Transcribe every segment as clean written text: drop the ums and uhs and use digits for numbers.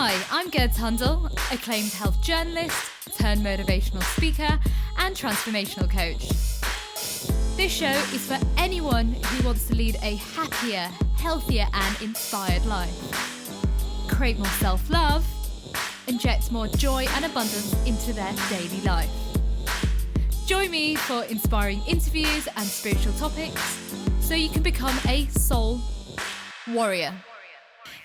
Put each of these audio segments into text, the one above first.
Hi, I'm Gerd Tundle, acclaimed health journalist, turned motivational speaker, and transformational coach. This show is for anyone who wants to lead a happier, healthier, and inspired life. Create more self-love, inject more joy and abundance into their daily life. Join me for inspiring interviews and spiritual topics so you can become a soul warrior.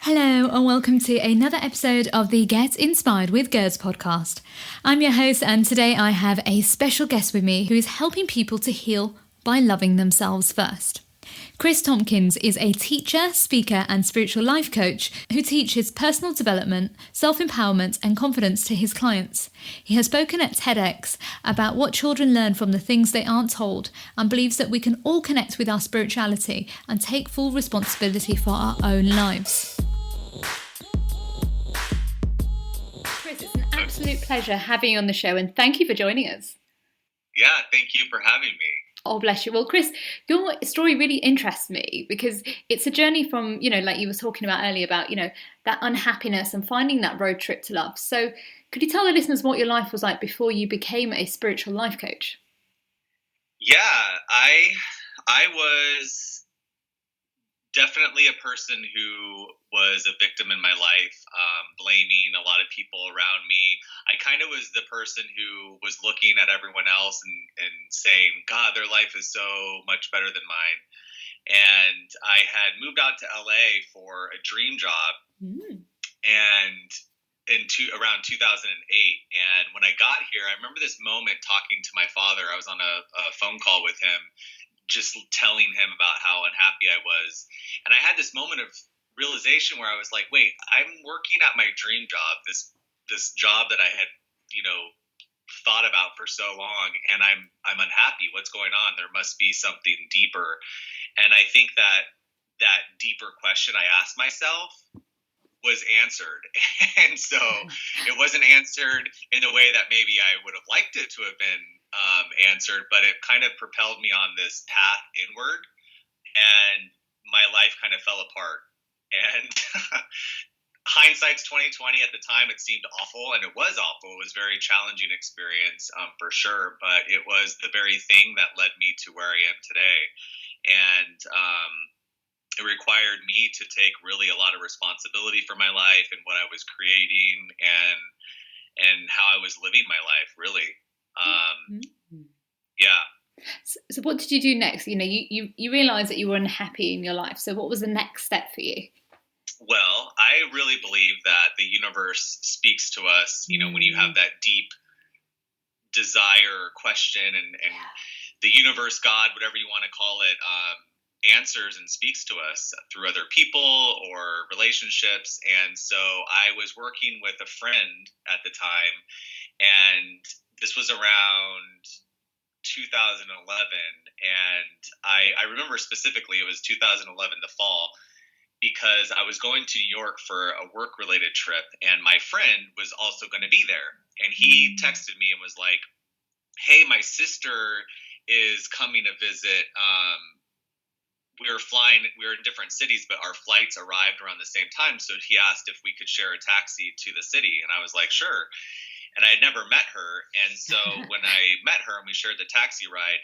Hello and welcome to another episode of the Get Inspired with Gerds podcast. I'm your host, and today I have a special guest with me who is helping people to heal by loving themselves first. Chris Tompkins is a teacher, speaker and spiritual life coach who teaches personal development, self-empowerment and confidence to his clients. He has spoken at TEDx about what children learn from the things they aren't told and believes that we can all connect with our spirituality and take full responsibility for our own lives. Chris, it's an absolute pleasure having you on the show, and thank you for joining us. Yeah, thank you for having me. Oh, bless you. Well, Chris, your story really interests me because it's a journey from, like you were talking about earlier about, that unhappiness and finding that road trip to love. So could you tell the listeners what your life was like before you became a spiritual life coach? Yeah, I was definitely a person who was a victim in my life, blaming a lot of people around me. I kind of was the person who was looking at everyone else and saying, God, their life is so much better than mine. And I had moved out to LA for a dream job and around 2008. And when I got here, I remember this moment talking to my father. I was on a phone call with him, just telling him about how unhappy I was. And I had this moment of realization where I was like, wait, I'm working at my dream job, this job that I had, thought about for so long, and I'm unhappy. What's going on? There must be something deeper. And I think that deeper question I asked myself was answered. And so it wasn't answered in the way that maybe I would have liked it to have been answered, but it kind of propelled me on this path inward, and my life kind of fell apart. And hindsight's 2020. At the time, it seemed awful, and it was awful. It was a very challenging experience for sure, but it was the very thing that led me to where I am today. And it required me to take really a lot of responsibility for my life and what I was creating and how I was living my life, really. Yeah. So what did you do next? You realized that you were unhappy in your life. So what was the next step for you? Well, I really believe that the universe speaks to us, when you have that deep desire or question, and the universe, God, whatever you want to call it, answers and speaks to us through other people or relationships. And so I was working with a friend at the time, and this was around 2011. And I remember specifically, it was 2011, the fall, because I was going to New York for a work-related trip, and my friend was also going to be there. And he texted me and was like, hey, my sister is coming to visit. We were in different cities, but our flights arrived around the same time. So he asked if we could share a taxi to the city. And I was like, sure. And I had never met her. And so when I met her and we shared the taxi ride,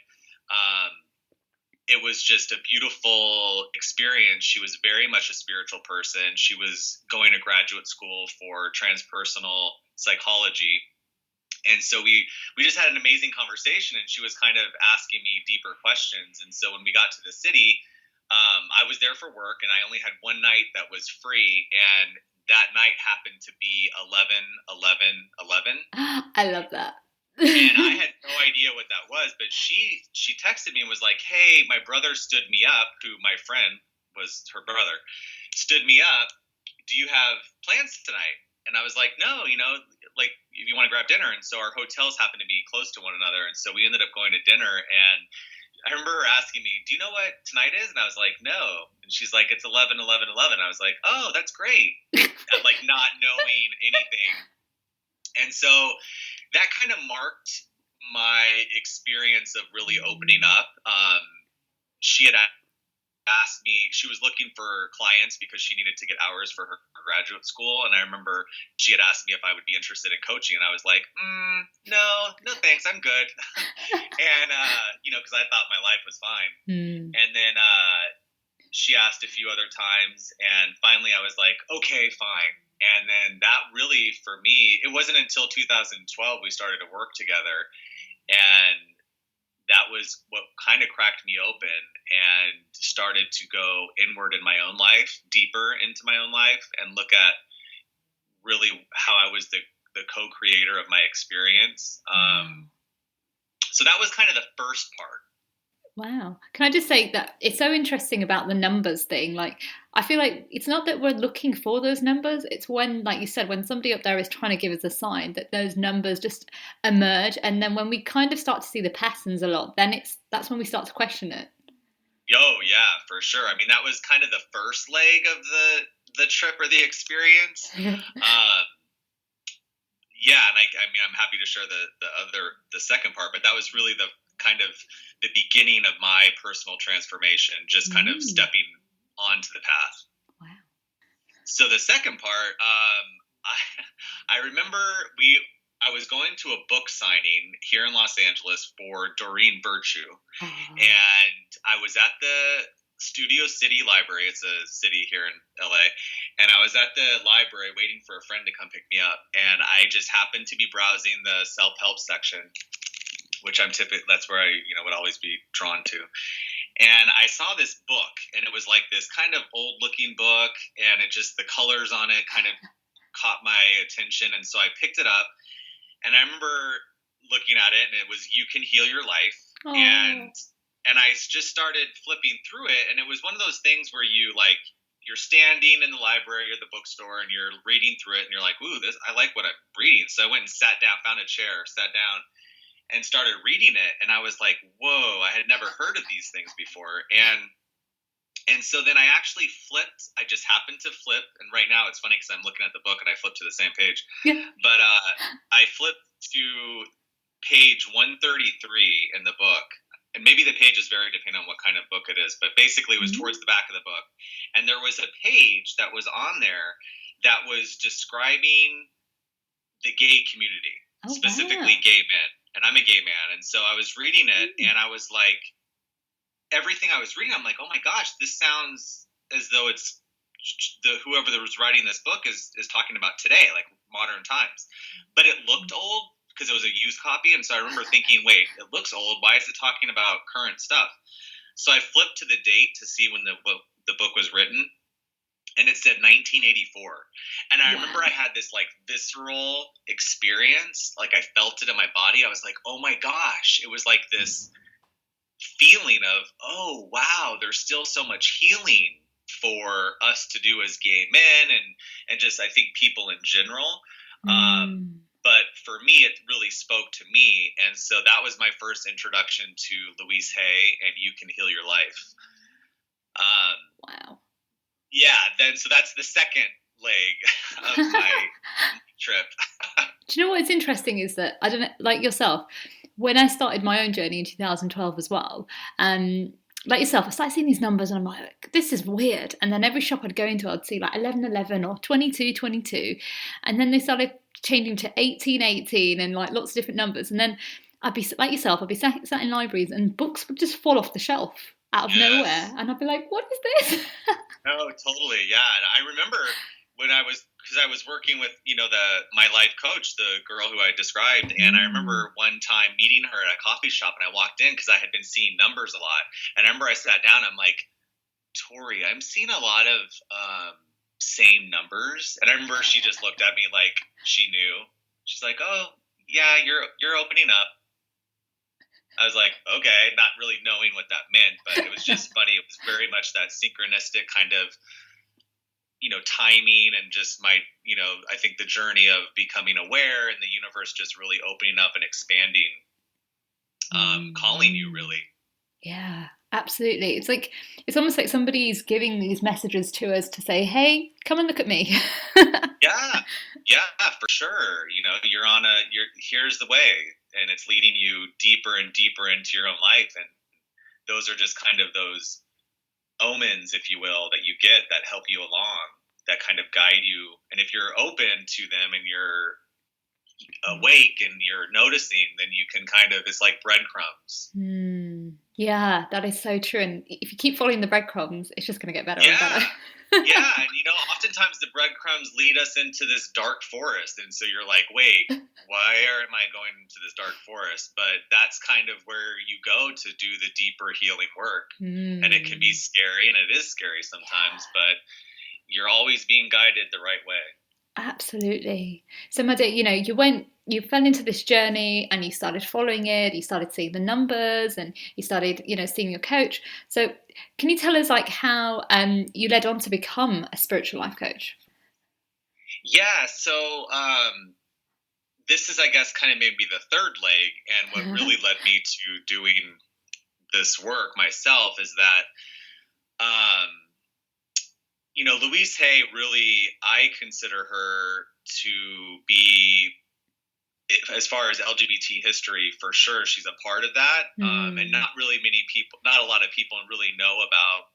it was just a beautiful experience. She was very much a spiritual person. She was going to graduate school for transpersonal psychology. And so we just had an amazing conversation, and she was kind of asking me deeper questions. And so when we got to the city, I was there for work, and I only had one night that was free. And that night happened to be 11/11/11. I love that. And I had no idea what that was, but she texted me and was like, hey, my brother stood me up, who my friend was her brother, stood me up. Do you have plans tonight? And I was like, no, like if you want to grab dinner. And so our hotels happened to be close to one another. And so we ended up going to dinner, and I remember her asking me, do you know what tonight is? And I was like, no. And she's like, it's 11/11/11. I was like, oh, that's great. I'm like not knowing anything. And so that kind of marked my experience of really opening up. She had asked me, she was looking for clients because she needed to get hours for her graduate school. And I remember she had asked me if I would be interested in coaching. And I was like, no, thanks. I'm good. And, because I thought my life was fine. And then she asked a few other times. And finally I was like, okay, fine. And then that really, for me, it wasn't until 2012 we started to work together. And that was what kind of cracked me open and started to go inward in my own life, deeper into my own life, and look at really how I was the co-creator of my experience. So that was kind of the first part. Wow. Can I just say that it's so interesting about the numbers thing? Like, I feel like it's not that we're looking for those numbers. It's when, like you said, when somebody up there is trying to give us a sign, that those numbers just emerge. And then when we kind of start to see the patterns a lot, then that's when we start to question it. Oh, yeah, for sure. I mean, that was kind of the first leg of the trip or the experience. Yeah, and I mean, I'm happy to share the second part, but that was really the kind of the beginning of my personal transformation, just kind of stepping onto the path. Wow. So the second part, I remember I was going to a book signing here in Los Angeles for Doreen Virtue. And I was at the Studio City Library. It's a city here in LA. And I was at the library waiting for a friend to come pick me up. And I just happened to be browsing the self-help section, which that's where I, would always be drawn to. And I saw this book, and it was like this kind of old looking book, and the colors on it kind of caught my attention. And so I picked it up, and I remember looking at it, and it was You Can Heal Your Life. Aww. And I just started flipping through it. And it was one of those things where you're standing in the library or the bookstore and you're reading through it, and you're like, ooh, I like what I'm reading. So I went and sat down, found a chair, sat down, and started reading it. And I was like, whoa, I had never heard of these things before. And so then I actually flipped. I just happened to flip. And right now it's funny because I'm looking at the book and I flipped to the same page. Yeah. But I flipped to page 133 in the book. And maybe the page is very depending on what kind of book it is. But basically it was towards the back of the book. And there was a page that was on there that was describing the gay community, specifically gay men. And I'm a gay man. And so I was reading it, and I was like, everything I was reading, I'm like, oh my gosh, this sounds as though it's whoever was writing this book is talking about today, like modern times. But it looked old because it was a used copy. And so I remember thinking, wait, it looks old. Why is it talking about current stuff? So I flipped to the date to see when the book was written. And it said 1984. And I remember I had this like visceral experience. Like I felt it in my body. I was like, oh my gosh. It was like this feeling of, oh, wow, there's still so much healing for us to do as gay men and just, I think, people in general. But for me, it really spoke to me. And so that was my first introduction to Louise Hay and You Can Heal Your Life. Wow. Yeah, so that's the second leg of my trip. Do you know what's interesting is that, I don't know, like yourself, when I started my own journey in 2012 as well, like yourself, I started seeing these numbers and I'm like, this is weird. And then every shop I'd go into, I'd see like 1111 or 2222. And then they started changing to 1818 and like lots of different numbers. And then I'd be, like yourself, I'd be sat in libraries and books would just fall off the shelf out of nowhere. And I'd be like, what is this? Oh, totally. Yeah. And I remember when because I was working with, my life coach, the girl who I described. And I remember one time meeting her at a coffee shop, and I walked in because I had been seeing numbers a lot. And I remember I sat down, I'm like, Tori, I'm seeing a lot of same numbers. And I remember she just looked at me like she knew. She's like, oh yeah, you're opening up. I was like, okay, not really knowing what that meant, but it was just funny. It was very much that synchronistic kind of, timing and just my, I think the journey of becoming aware and the universe just really opening up and expanding, calling you really. Yeah, absolutely. It's almost like somebody's giving these messages to us to say, hey, come and look at me. Yeah, for sure. Here's the way, and it's leading you deeper and deeper into your own life. And those are just kind of those omens, if you will, that you get that help you along, that kind of guide you. And if you're open to them and you're awake and you're noticing, then you can kind of, it's like breadcrumbs. Yeah, that is so true. And if you keep following the breadcrumbs, it's just going to get better and Yeah. better. Yeah, and oftentimes the breadcrumbs lead us into this dark forest, and so you're like, wait, why am I going into this dark forest? But that's kind of where you go to do the deeper healing work. And it can be scary, and it is scary sometimes, but you're always being guided the right way. Absolutely. So, Madhu, you fell into this journey and you started following it, you started seeing the numbers and you started, seeing your coach. So, can you tell us like how you led on to become a spiritual life coach? Yeah. So, this is, I guess, kind of maybe the third leg. And what really led me to doing this work myself is that, Louise Hay, really, I consider her to be, as far as LGBT history, for sure, she's a part of that. And not a lot of people really know about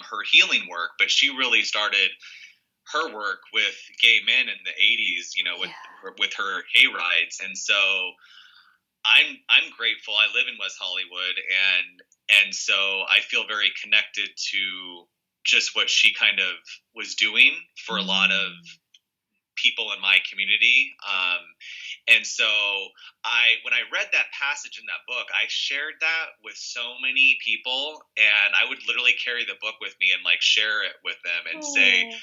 her healing work, but she really started her work with gay men in the 80s, with her hay rides. And so I'm grateful. I live in West Hollywood, and so I feel very connected to just what she kind of was doing for a lot of people in my community. And so when I read that passage in that book, I shared that with so many people, and I would literally carry the book with me and like share it with them and say,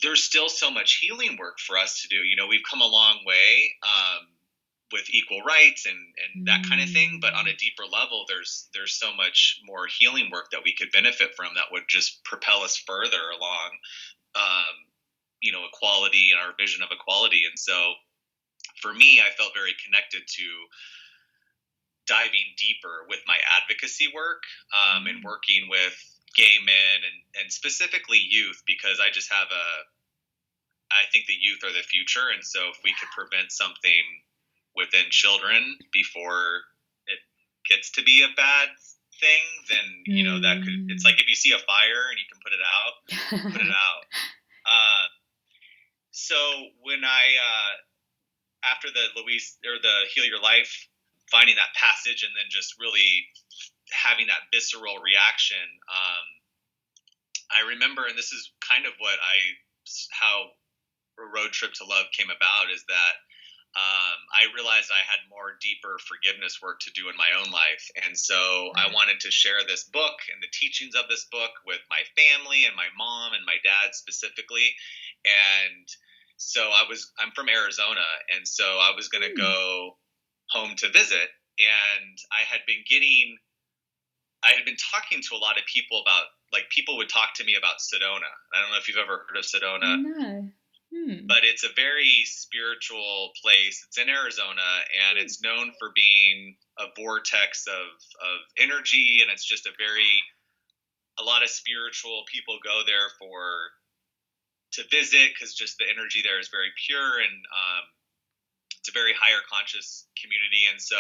there's still so much healing work for us to do. We've come a long way, with equal rights and that kind of thing. But on a deeper level, there's so much more healing work that we could benefit from that would just propel us further along, equality and our vision of equality. And so for me, I felt very connected to diving deeper with my advocacy work, and working with gay men and specifically youth, because I think the youth are the future. And so if we could prevent something within children before it gets to be a bad thing, then that could, it's like if you see a fire and you can put it out. So when after the Heal Your Life, finding that passage and then just really having that visceral reaction, I remember, and this is kind of how A Road Trip to Love came about, is that I realized I had more deeper forgiveness work to do in my own life. And so I wanted to share this book and the teachings of this book with my family and my mom and my dad specifically. And so I'm from Arizona. And so I was going to go home to visit. And I had been talking to a lot of people about, like, people would talk to me about Sedona. I don't know if you've ever heard of Sedona. No. But it's a very spiritual place. It's in Arizona, and it's known for being a vortex of energy, and it's just a lot of spiritual people go there to visit, because just the energy there is very pure, and it's a very higher conscious community. And so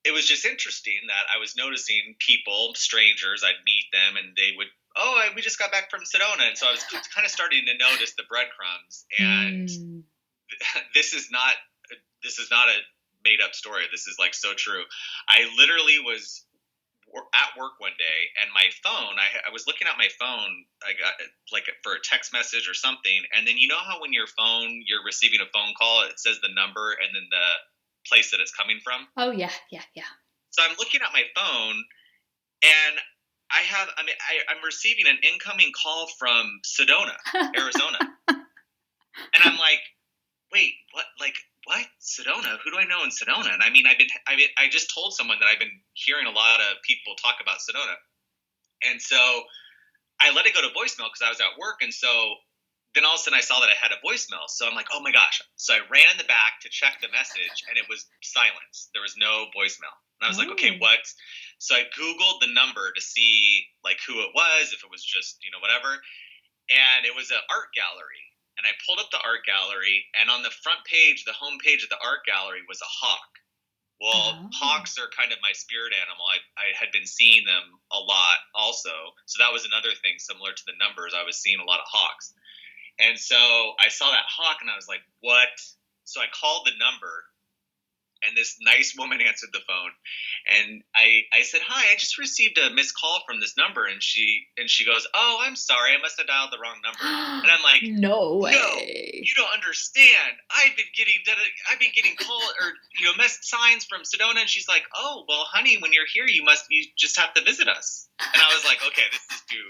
it was just interesting that I was noticing people, strangers, I'd meet them, and they would, we just got back from Sedona. And so I was kind of starting to notice the breadcrumbs. And this is not a made up story. This is like so true. I literally was at work one day, and my phone, I was looking at my phone, I got like for a text message or something. And then how when your phone, you're receiving a phone call, it says the number and then the place that it's coming from. Oh yeah. So I'm looking at my phone, and I'm receiving an incoming call from Sedona, Arizona. And I'm like, wait, what? Like, what? Sedona? Who do I know in Sedona? And I just told someone that I've been hearing a lot of people talk about Sedona. And so I let it go to voicemail because I was at work. And so then all of a sudden I saw that I had a voicemail. So I'm like, oh my gosh. So I ran in the back to check the message, and it was silence. There was no voicemail. And I was like, okay, what? So I Googled the number to see like who it was, if it was just, whatever. And it was an art gallery. And I pulled up the art gallery, and on the front page, the home page of the art gallery was a hawk. Well, Oh. hawks are kind of my spirit animal. I had been seeing them a lot also. So that was another thing similar to the numbers. I was seeing a lot of hawks. And so I saw that hawk and I was like, what? So I called the number and this nice woman answered the phone. And I said, hi, I just received a missed call from this number. And she goes, oh, I'm sorry. I must have dialed the wrong number. And I'm like, No way. no, you don't understand. I've been getting call or missed signs from Sedona. And she's like, oh, well, honey, when you're here, you just have to visit us. And I was like, okay, this is too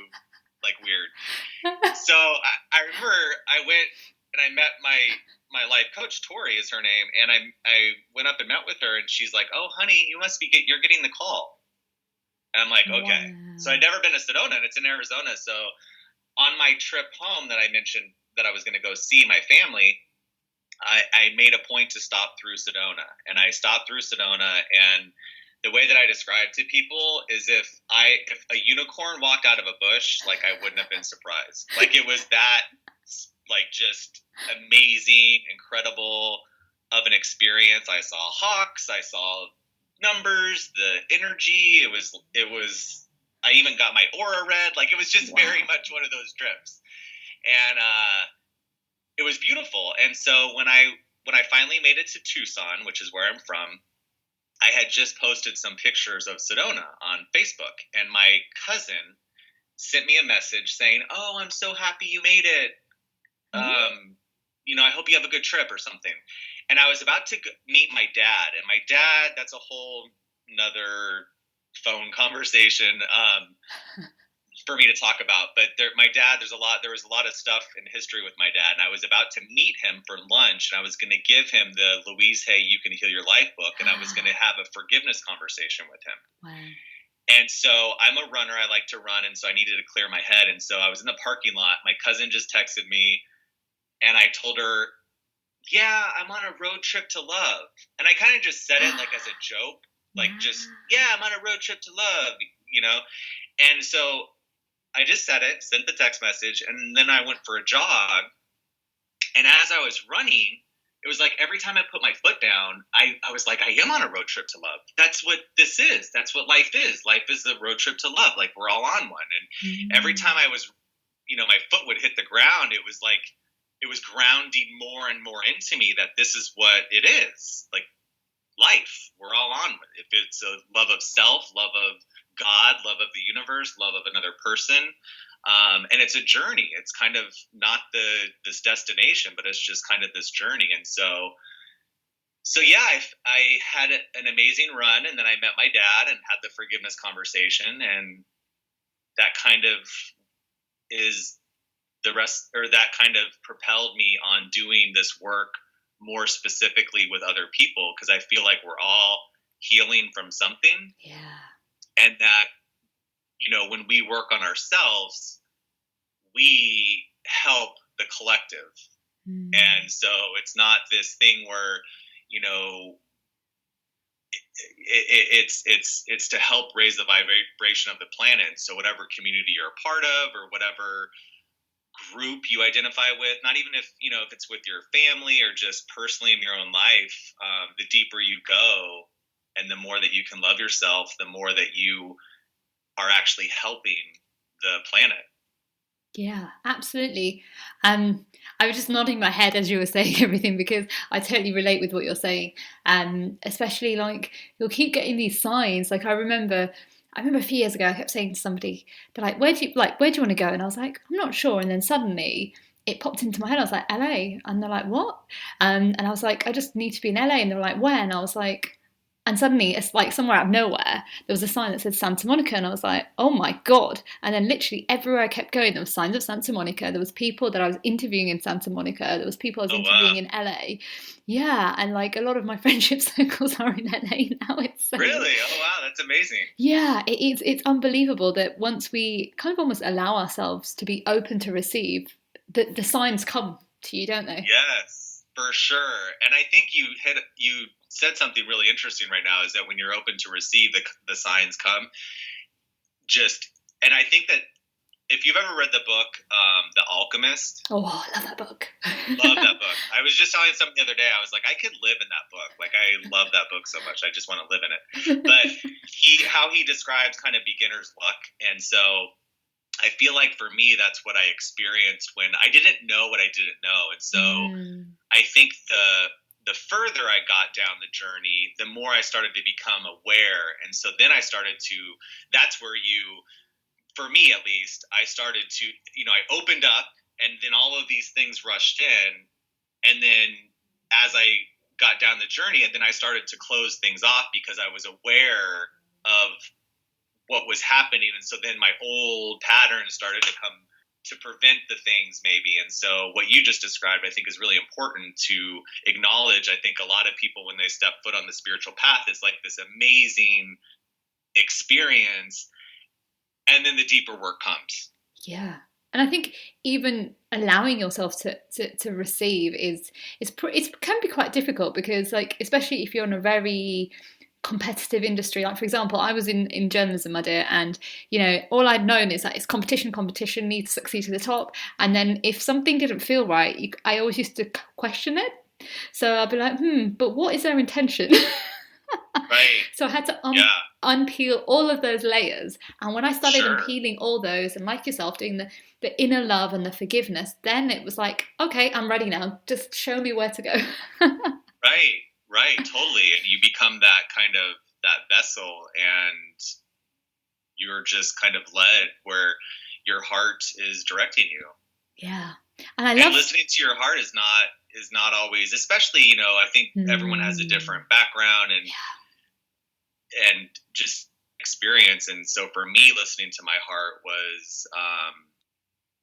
weird. So I remember I went and I met my life coach, Tori is her name, and I went up and met with her, and she's like, oh, honey, you're getting the call. And I'm like, okay. Wow. So I'd never been to Sedona, and it's in Arizona. So on my trip home that I mentioned that I was going to go see my family, I made a point to stop through Sedona. And I stopped through Sedona, and the way that I describe to people is if a unicorn walked out of a bush, like I wouldn't have been surprised. Like it was that just amazing, incredible of an experience. I saw hawks, I saw numbers, the energy. It was I even got my aura read. Like it was just very much one of those trips. And it was beautiful. And so when I finally made it to Tucson, which is where I'm from, I had just posted some pictures of Sedona on Facebook, and my cousin sent me a message saying, oh, I'm so happy you made it. I hope you have a good trip or something. And I was about to meet my dad, and my dad, that's a whole nother phone conversation for me to talk about. But my dad, there was a lot of stuff in history with my dad, and I was about to meet him for lunch, and I was going to give him the Louise Hay You Can Heal Your Life book, and I was going to have a forgiveness conversation with him. Wow. And so I'm a runner. I like to run, and so I needed to clear my head. And so I was in the parking lot. My cousin just texted me, and I told her, yeah, I'm on a road trip to love. And I kind of just said it like as a joke, like I'm on a road trip to love, And so I just said it, sent the text message, and then I went for a jog. And as I was running, it was like every time I put my foot down, I was like, I am on a road trip to love. That's what this is. That's what life is. Life is a road trip to love. Like we're all on one. And every time I was, my foot would hit the ground, it was like, it was grounding more and more into me that this is what it is. Like life, we're all on. If it's a love of self, love of God, love of the universe, love of another person. And it's a journey. It's kind of not this destination, but it's just kind of this journey. And so yeah, I had an amazing run, and then I met my dad and had the forgiveness conversation, and that kind of is the rest, or that kind of propelled me on doing this work more specifically with other people, because I feel like we're all healing from something. Yeah. And that, when we work on ourselves, we help the collective. And so it's not this thing where, it's to help raise the vibration of the planet. So whatever community you're a part of, or whatever group you identify with, not even if it's with your family or just personally in your own life, the deeper you go and the more that you can love yourself, the more that you are actually helping the planet. Yeah, absolutely. I was just nodding my head as you were saying everything, because I totally relate with what you're saying. Especially like you'll keep getting these signs. Like I remember a few years ago, I kept saying to somebody, they're like, where do you want to go? And I was like, I'm not sure. And then suddenly it popped into my head. I was like, LA. And they're like, what? And I was like, I just need to be in LA. And they were like, where? And I was like, and suddenly it's like somewhere out of nowhere, there was a sign that said Santa Monica. And I was like, oh my God. And then literally everywhere I kept going, there was signs of Santa Monica. There was people that I was interviewing in Santa Monica. There was people I was interviewing in LA. Yeah. And like a lot of my friendship circles are in LA now. It's so, really? Oh, wow. That's amazing. Yeah. It's unbelievable that once we kind of almost allow ourselves to be open to receive, the signs come to you, don't they? Yes, for sure. And I think you said something really interesting right now, is that when you're open to receive, the signs come. And I think that if you've ever read the book, The Alchemist. Oh, I love that book. Love that book. I was just telling someone the other day, I was like, I could live in that book. Like, I love that book so much. I just want to live in it. But how he describes kind of beginner's luck. And so I feel like for me, that's what I experienced when I didn't know what I didn't know. And so I think the further I got down the journey, the more I started to become aware. And so then I started to, that's where for me at least, I started to, I opened up, and then all of these things rushed in. And then as I got down the journey, and then I started to close things off because I was aware of what was happening. And so then my old patterns started to come to prevent the things maybe. And so what you just described, I think, is really important to acknowledge. I think a lot of people, when they step foot on the spiritual path, it's like this amazing experience. And then the deeper work comes. Yeah. And I think even allowing yourself to receive it can be quite difficult, because, like, especially if you're in a very competitive industry, like, for example, I was in journalism, my dear, and all I'd known is that it's competition, need to succeed to the top. And then if something didn't feel right, I always used to question it. So I'd be like, but what is their intention? Right. So I had to unpeel all of those layers. And when I started unpeeling all those, and like yourself, doing the inner love and the forgiveness, then it was like, okay, I'm ready now. Just show me where to go. Right, totally. And you become that vessel, and you're just kind of led where your heart is directing you. Yeah. And listening to your heart is not always, especially, I think everyone has a different background and just experience. And so for me, listening to my heart was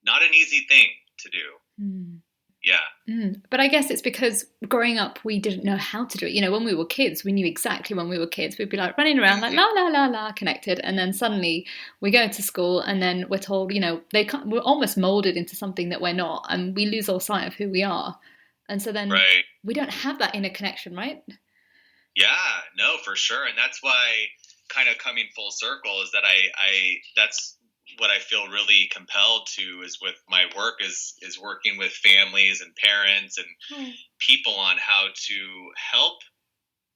not an easy thing to do. Yeah. But I guess it's because growing up, we didn't know how to do it. When we were kids, we knew exactly when we were kids. We'd be like running around like la, la, la, la, connected. And then suddenly we go into school, and then we're told, we're almost molded into something that we're not. And we lose all sight of who we are. And so then we don't have that inner connection, right? Yeah, no, for sure. And that's why, kind of coming full circle, is that that's what I feel really compelled to is with my work is working with families and parents and people on how to help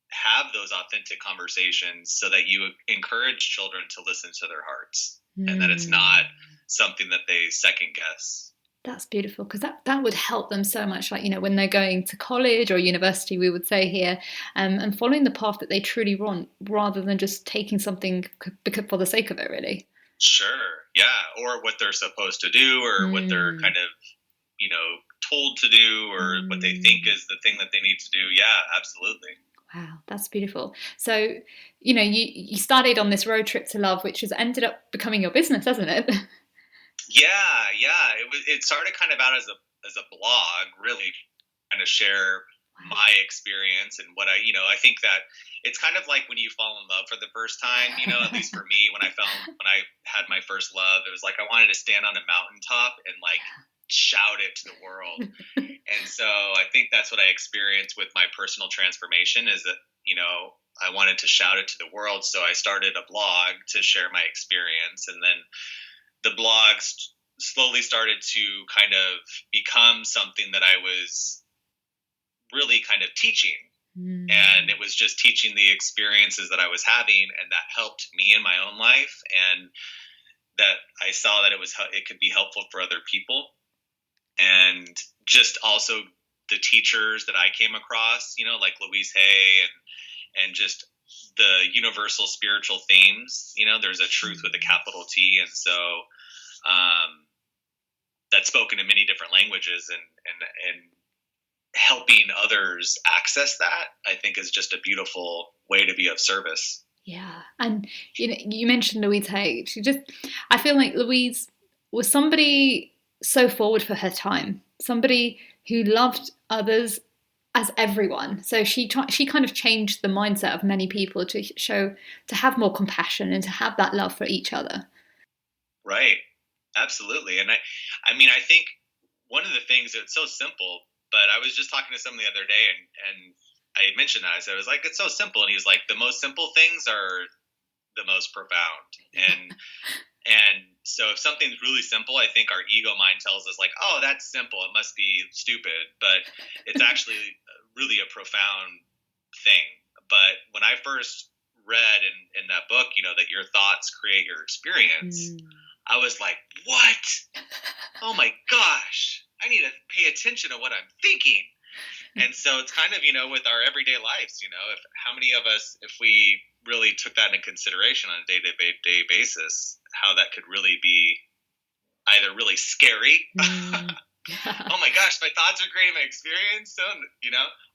have those authentic conversations so that you encourage children to listen to their hearts and that it's not something that they second guess. That's beautiful, because that would help them so much, like, when they're going to college or university, we would say here, and following the path that they truly want, rather than just taking something for the sake of it, really. Sure, yeah, or what they're supposed to do, or what they're kind of, told to do, or what they think is the thing that they need to do. Yeah, absolutely. Wow, that's beautiful. So, you started on this road trip to love, which has ended up becoming your business, hasn't it? Yeah. It started kind of out as a blog, really kind of share my experience and what I think that it's kind of like when you fall in love for the first time, at least for me, when I had my first love, it was like I wanted to stand on a mountaintop and like shout it to the world. And so I think that's what I experienced with my personal transformation is that, I wanted to shout it to the world. So I started a blog to share my experience. And then the blogs slowly started to kind of become something that I was really kind of teaching. And it was just teaching the experiences that I was having, and that helped me in my own life. And that I saw that it could be helpful for other people. And just also the teachers that I came across, like Louise Hay and just the universal spiritual themes, there's a truth with a capital T. And so, that's spoken in many different languages and helping others access that, I think, is just a beautiful way to be of service. Yeah. And, you mentioned Louise Hay. I feel like Louise was somebody so forward for her time, somebody who loved others as everyone. So she kind of changed the mindset of many people to have more compassion and to have that love for each other. Right. Absolutely. And I think one of the things that's so simple, but I was just talking to someone the other day and I mentioned that. I said, it was like, it's so simple. And he was like, the most simple things are the most profound. And And so if something's really simple, I think our ego mind tells us like, oh, that's simple. It must be stupid. But it's actually really a profound thing. But when I first read in that book, that your thoughts create your experience, I was like, what? Oh my gosh, I need to pay attention to what I'm thinking. And so it's kind of, with our everyday lives, if how many of us, if we really took that into consideration on a day-to-day basis, how that could really be either really scary, oh my gosh, my thoughts are creating my experience,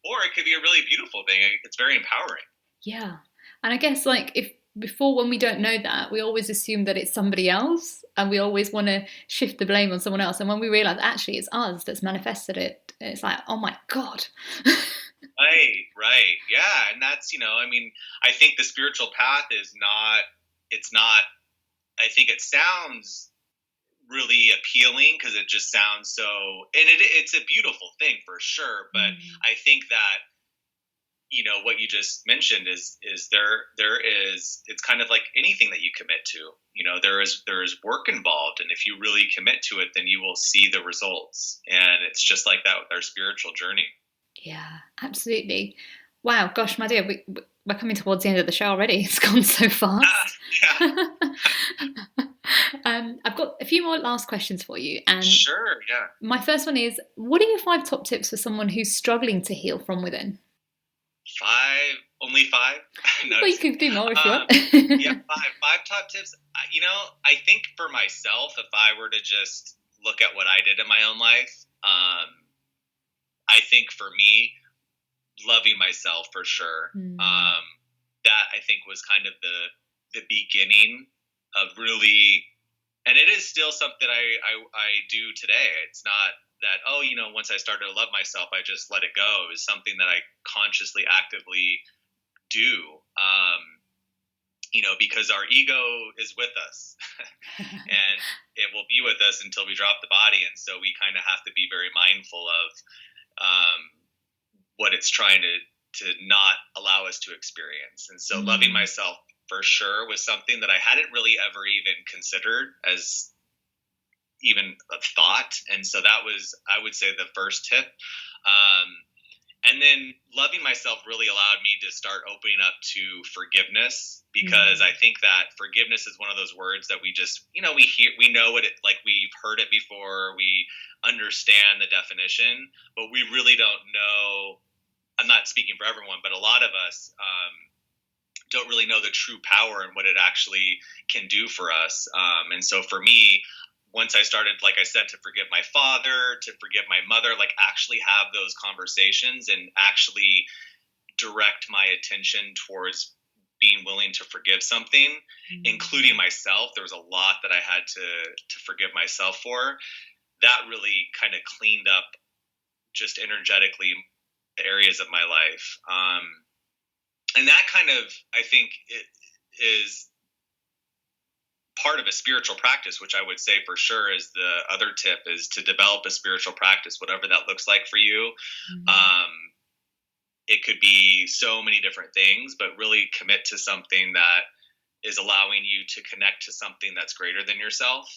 or it could be a really beautiful thing. It's very empowering. Yeah. And I guess if before, when we don't know that, we always assume that it's somebody else and we always want to shift the blame on someone else. And when we realize actually it's us that's manifested it, it's like, oh my God. Right. Yeah. And that's, I think the spiritual path I think it sounds really appealing because it just sounds so, and it's a beautiful thing for sure. But I think that, what you just mentioned is it's kind of like anything that you commit to, there is work involved. And if you really commit to it, then you will see the results. And it's just like that with our spiritual journey. Yeah, absolutely. Wow, gosh, my dear, we're coming towards the end of the show already. It's gone so fast. I've got a few more last questions for you. And sure, yeah. My first one is, what are your 5 top tips for someone who's struggling to heal from within? 5? Only 5? No, well, you can do more if you want. Yeah, 5 top tips. I think for myself, if I were to just look at what I did in my own life, I think for me, loving myself for sure. That I think was kind of the beginning of really, and it is still something I do today. It's not that, once I started to love myself, I just let it go. It was something that I consciously, actively do, because our ego is with us and it will be with us until we drop the body. And so we kind of have to be very mindful of what it's trying to not allow us to experience. And so loving myself for sure was something that I hadn't really ever even considered as even a thought. And so that was, I would say, the first tip. And then loving myself really allowed me to start opening up to forgiveness, because I think that forgiveness is one of those words that we just, we know what it, like we've heard it before, we understand the definition, but we really don't know. I'm not speaking for everyone, but a lot of us don't really know the true power and what it actually can do for us. And so for me, once I started, like I said, to forgive my father, to forgive my mother, like actually have those conversations and actually direct my attention towards being willing to forgive something, including myself. There was a lot that I had to forgive myself for. That really kind of cleaned up just energetically the areas of my life. And that kind of, I think, it is part of a spiritual practice, which I would say for sure is the other tip, is to develop a spiritual practice, whatever that looks like for you. It could be so many different things, but really commit to something that is allowing you to connect to something that's greater than yourself,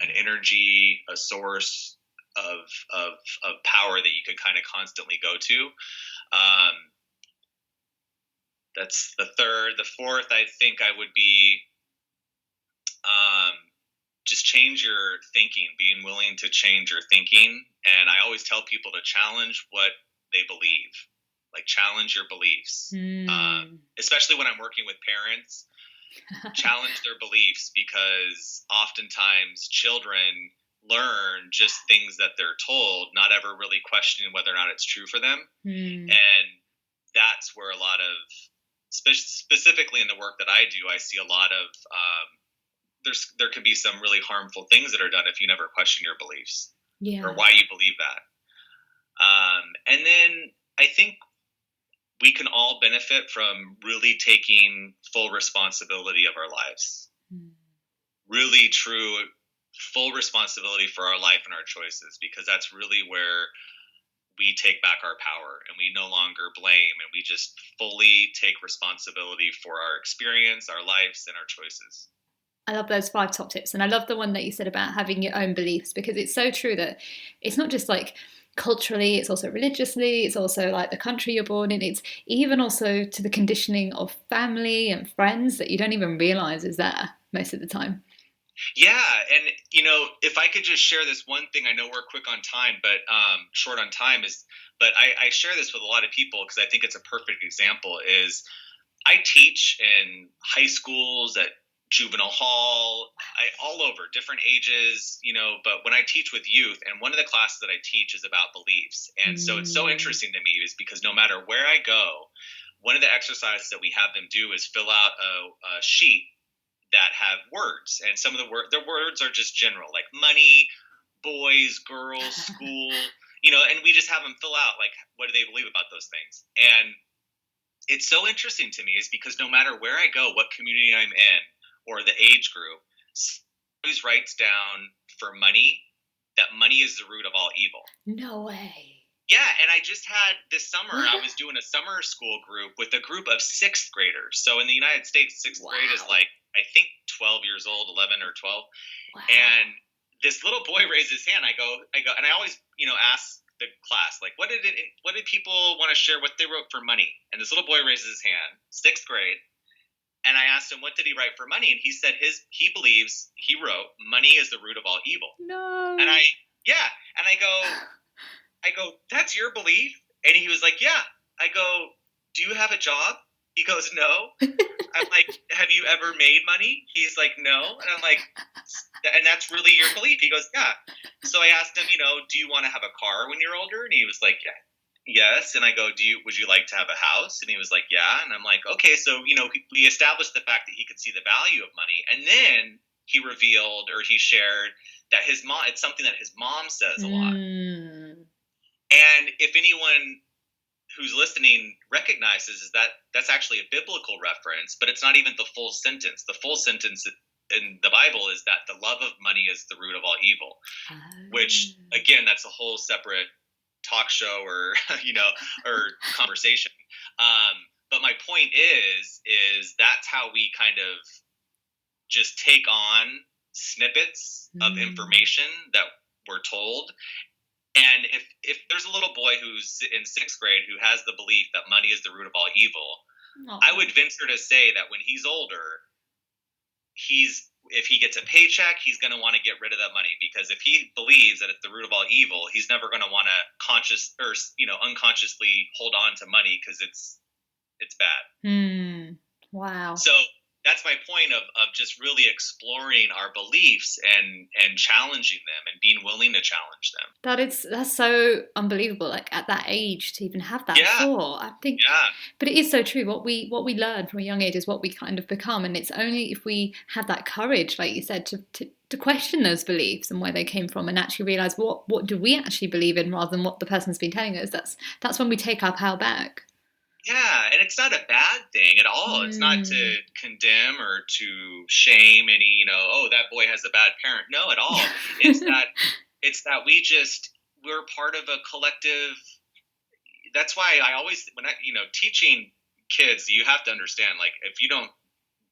an energy, a source of power that you could kind of constantly go to. That's the third. The fourth, I think I would be just change your thinking, being willing to change your thinking. And I always tell people to challenge what they believe, like challenge your beliefs, especially when I'm working with parents, challenge their beliefs, because oftentimes children learn just things that they're told, not ever really questioning whether or not it's true for them. And that's where a lot of, specifically in the work that I do, I see a lot of, there could be some really harmful things that are done if you never question your beliefs or why you believe that. And then I think we can all benefit from really taking full responsibility of our lives. Really true, full responsibility for our life and our choices, because that's really where we take back our power and we no longer blame, and we just fully take responsibility for our experience, our lives, and our choices. I love those 5 top tips. And I love the one that you said about having your own beliefs, because it's so true that it's not just like culturally, it's also religiously, it's also like the country you're born in. It's even also to the conditioning of family and friends that you don't even realize is there most of the time. Yeah, and if I could just share this one thing, I know we're quick on time, but short on time is, but I share this with a lot of people because I think it's a perfect example. Is I teach in high schools, at juvenile hall, all over different ages, but when I teach with youth, and one of the classes that I teach is about beliefs. And so it's so interesting to me is because no matter where I go, one of the exercises that we have them do is fill out a sheet that have words. And some of the words are just general, like money, boys, girls, school, and we just have them fill out, like, what do they believe about those things? And it's so interesting to me is because no matter where I go, what community I'm in, or the age group, always writes down for money that money is the root of all evil. No way. Yeah, and I just had this summer, I was doing a summer school group with a group of 6th graders. So in the United States, 6th grade is like, I think 12 years old, 11 or 12. Wow. And this little boy raised his hand. I go, and I always, ask the class, like, what did people want to share what they wrote for money? And this little boy raises his hand, 6th grade. And I asked him, what did he write for money? And he said he believes, he wrote, money is the root of all evil. No. And I go, that's your belief? And he was like, yeah. I go, do you have a job? He goes, no. I'm like, have you ever made money? He's like, no. And I'm like, and that's really your belief? He goes, yeah. So I asked him, do you want to have a car when you're older? And he was like, yeah. Yes. And I go, would you like to have a house? And he was like, yeah. And I'm like, okay. So, we established the fact that he could see the value of money. And then he revealed, or he shared, that his mom, it's something that his mom says a lot. And if anyone who's listening recognizes is that that's actually a biblical reference, but it's not even the full sentence. The full sentence in the Bible is that the love of money is the root of all evil, which, again, that's a whole separate talk show or or conversation. But my point is that's how we kind of just take on snippets of information that we're told. And if there's a little boy who's in 6th grade who has the belief that money is the root of all evil, I would venture to say that when he's older, if he gets a paycheck, he's going to want to get rid of that money, because if he believes that it's the root of all evil, he's never going to want to unconsciously hold on to money because it's bad. Wow. So that's my point of just really exploring our beliefs and challenging them and being willing to challenge them. That's so unbelievable. Like at that age to even have that thought, I think. Yeah. But it is so true. What we learn from a young age is what we kind of become, and it's only if we have that courage, like you said, to question those beliefs and where they came from, and actually realize what do we actually believe in rather than what the person's been telling us. That's when we take our power back. Yeah, and it's not a bad thing at all. It's not to condemn or to shame any, that boy has a bad parent. No, at all. It's that we're part of a collective. That's why I always, when teaching kids, you have to understand, like, if you don't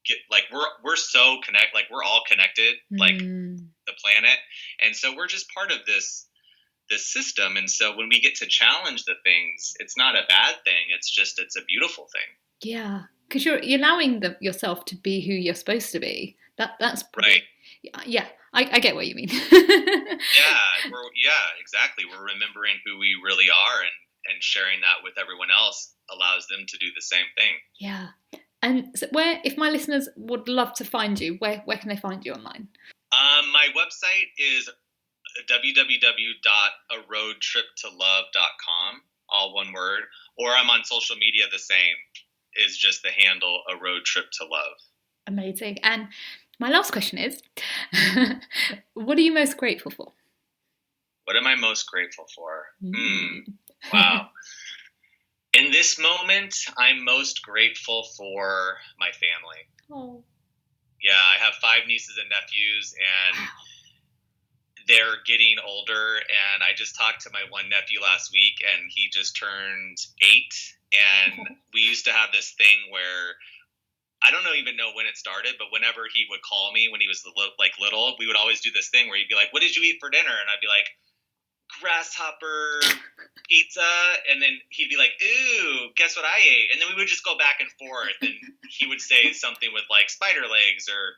get, like, we're so connected, like, we're all connected, like the planet. And so we're just part of this system. And so when we get to challenge the things, it's not a bad thing. It's a beautiful thing. Yeah. Because you're allowing yourself to be who you're supposed to be. That's right. Yeah. I get what you mean. Exactly. We're remembering who we really are and sharing that with everyone else allows them to do the same thing. Yeah. And so if my listeners would love to find you, where can they find you online? My website is www.aroadtriptolove.com, all one word, or I'm on social media. The same is just the handle, A Road Trip to Love. Amazing. And my last question is, what are you most grateful for? What am I most grateful for? Wow. In this moment, I'm most grateful for my family. Oh. Yeah, I have 5 nieces and nephews, and they're getting older, and I just talked to my one nephew last week, and he just turned 8, and we used to have this thing where I don't even know when it started, but whenever he would call me when he was little, we would always do this thing where he'd be like, "What did you eat for dinner?" And I'd be like, "Grasshopper pizza," and then he'd be like, "Ooh, guess what I ate?" And then we would just go back and forth, and he would say something with like spider legs or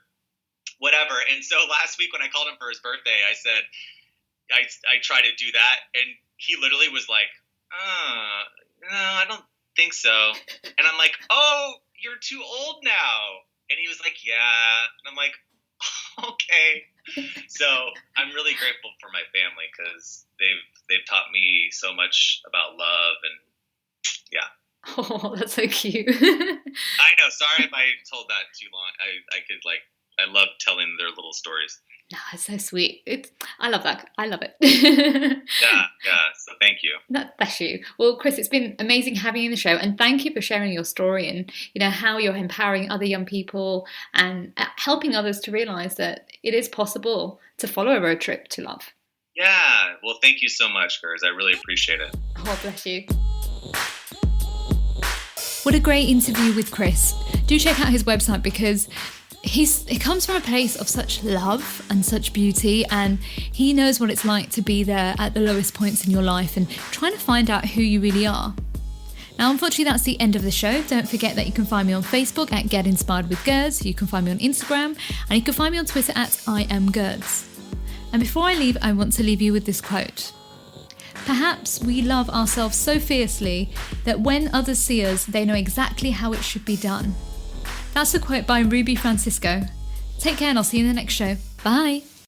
whatever. And so last week when I called him for his birthday, I said I try to do that, and he literally was like, "No, I don't think so." And I'm like, "Oh, you're too old now." And he was like, "Yeah." And I'm like, "Okay." So I'm really grateful for my family because they've taught me so much about love, and yeah. Oh, that's so cute. I know. Sorry if I told that too long. I love telling their little stories. No, it's so sweet. I love that. I love it. Yeah. So thank you. Bless you. Well, Chris, it's been amazing having you on the show, and thank you for sharing your story and how you're empowering other young people and helping others to realize that it is possible to follow a road trip to love. Yeah. Well, thank you so much, Gers. I really appreciate it. Oh, bless you. What a great interview with Chris. Do check out his website because it comes from a place of such love and such beauty, and he knows what it's like to be there at the lowest points in your life and trying to find out who you really are. Now, unfortunately, that's the end of the show. Don't forget that you can find me on Facebook at Get Inspired with Gers. You can find me on Instagram, and you can find me on Twitter at I am Gers. And before I leave, I want to leave you with this quote. Perhaps we love ourselves so fiercely that when others see us, they know exactly how it should be done. That's a quote by Ruby Francisco. Take care and I'll see you in the next show. Bye.